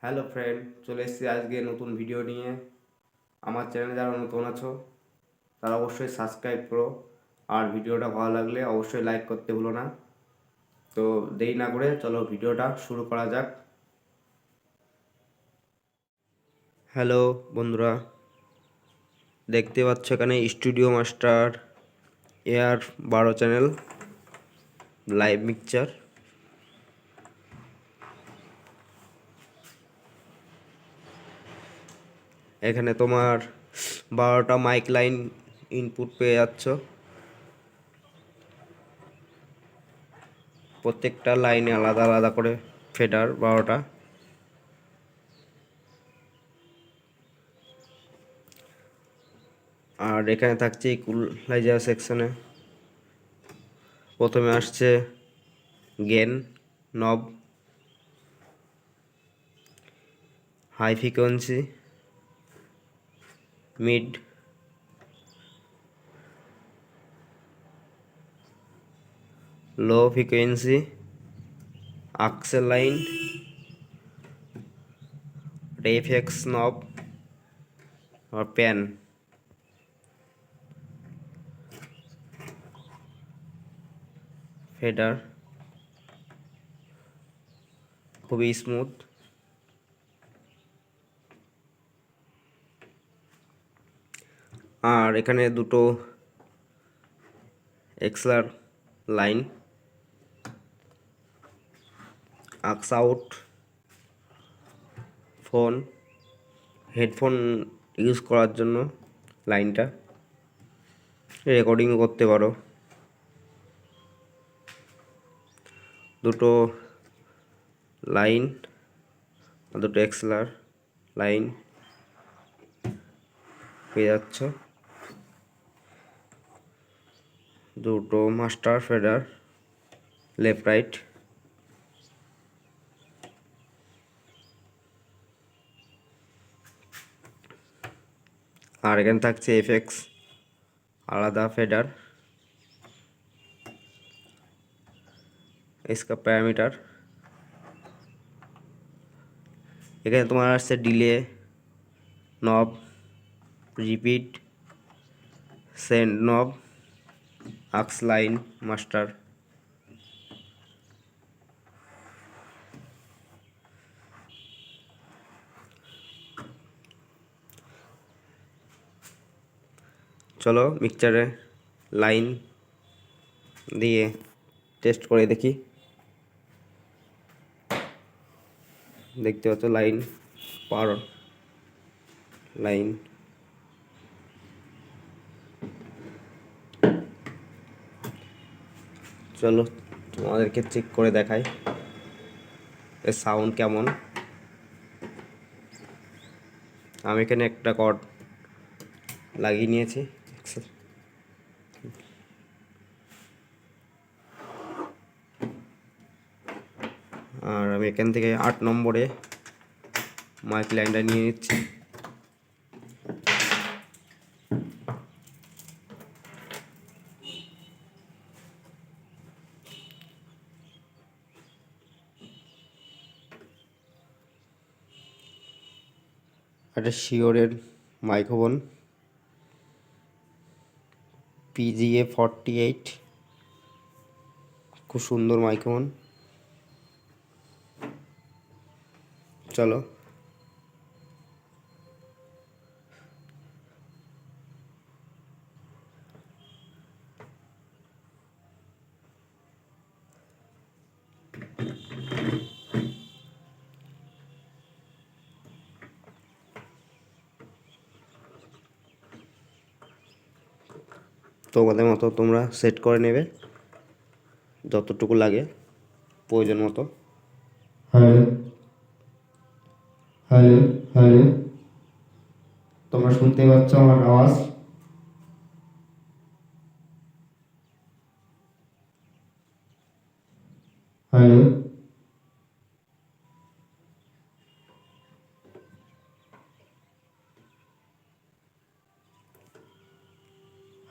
Hello friend, চলে এসেছি আজকে নতুন ভিডিও নিয়ে। আমার চ্যানেলে যারা নতুন আছো তারা অবশ্যই সাবস্ক্রাইব করো, আর ভিডিওটা ভালো লাগলে অবশ্যই লাইক করতে ভুলো না। তো দেরি না করে চলো ভিডিওটা শুরু করা যাক। হ্যালো বন্ধুরা, দেখতে পাচ্ছ এখানে studio master AiR-12 channel live mixture. এখানে তোমার 12টা মাইক লাইন ইনপুট পেয়ে যাচ্ছ। প্রত্যেকটা লাইনে আলাদা আলাদা করে ফেডার 12টা। আর এখানে থাকছে ইকুয়ালাইজার সেকশনে প্রথমে আসছে gain knob, high frequency, mid, low frequency, আক্সেল লাইন, রেফেক্স নব और पैन। ফেডার খুবই স্মুথ। আর এখানে দুটো এক্সলার line, aux out, phone headphone use করার জন্য লাইনটা, রেকর্ডিংও করতে পারো। দুটো লাইন, দুটো এক্সলার লাইন পেয়ে যাচ্ছ। দুটো মাস্টার ফেডার লেফট রাইট। আর এখানে থাকছে এফএক্স আলাদা ফেডার, इसका প্যারামিটার। এখানে তোমার আসছে ডিলে নব, রিপিট, সেন্ড নব, আক্স লাইন মাস্টার। চলো মিক্সচারে লাইন দিয়ে টেস্ট করে দেখি। দেখতে পাচ্ছ লাইন পার লাইন। চলো তোমাদেরকে চেক করে দেখাই এর সাউন্ড কেমন। আমি এখানে একটা কর্ড লাগিয়ে নিয়েছি, আর আমি এখান থেকে 8 নম্বরে মাইক লাইনটা নিয়ে নিচ্ছি। একটা শিওরের মাইক্রোফোন PGA48, খুব সুন্দর মাইক্রোফোন। চলো তোমাদের মতো তোমরা সেট করে নেবে যতটুকু লাগে প্রয়োজন মতো। হ্যালো হ্যালো হ্যালো, তোমরা শুনতে পাচ্ছ আমার আওয়াজ? হ্যালো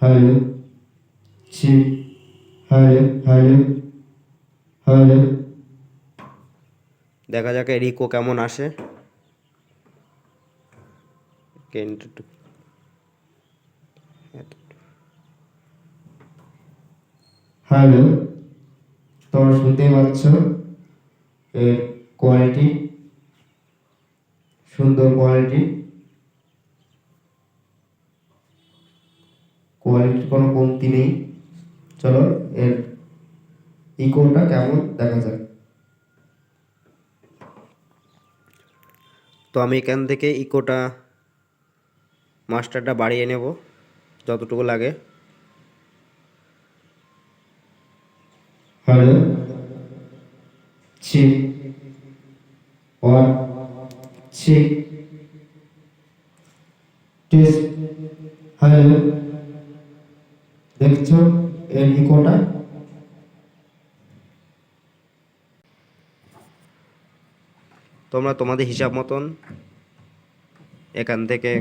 হ্যালো ছি হ্যালো হ্যালো হ্যালো। দেখা যাক এর ইকো কেমন আসে। হ্যালো, তোমরা শুনতেই পাচ্ছ এর কোয়ালিটি, সুন্দর কোয়ালিটি কোনো কমতি নেই। চলো এর ইকোটা কেমন দেখা যাক। তো আমি এখান থেকে ইকোটা মাস্টারটা বাড়িয়ে নেব যতটুকু লাগে। Hello, check 1 check test. Hello, দেখছো এর ইকোটা? তোমরা তোমাদের হিসাব মতন এখান থেকে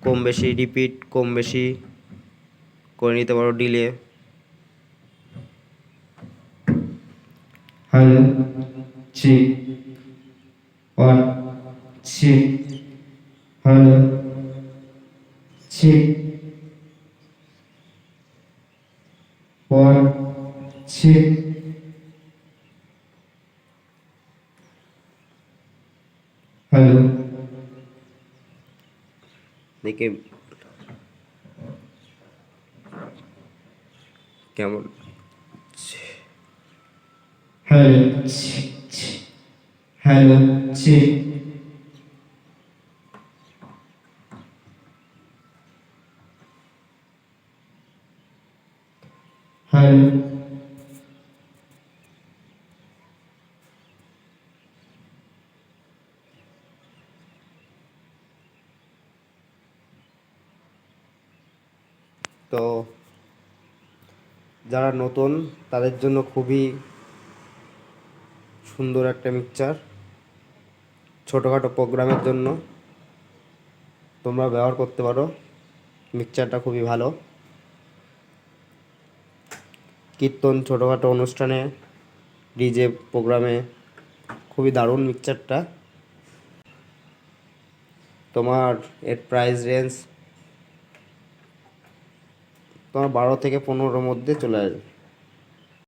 কম বেশি রিপিট কম বেশি করে নিতে পারো, delay. Hello, check 1 check. Hello, check 1 check. Hello, দেখে কেমন। Hello, hello, check. হ্যালো, তো যারা নতুন তাদের জন্য খুবই সুন্দর একটা মিক্সচার, ছোটোখাটো প্রোগ্রামের জন্য তোমরা ব্যবহার করতে পারো। মিক্সচারটা খুবই ভালো, কীর্তন ছোটোখাটো অনুষ্ঠানে ডিজে প্রোগ্রামে খুবই দারুণ মিক্সচারটা। তোমার এর প্রাইস রেঞ্জ তোমার 12 থেকে 15 মধ্যে চলে আসবে।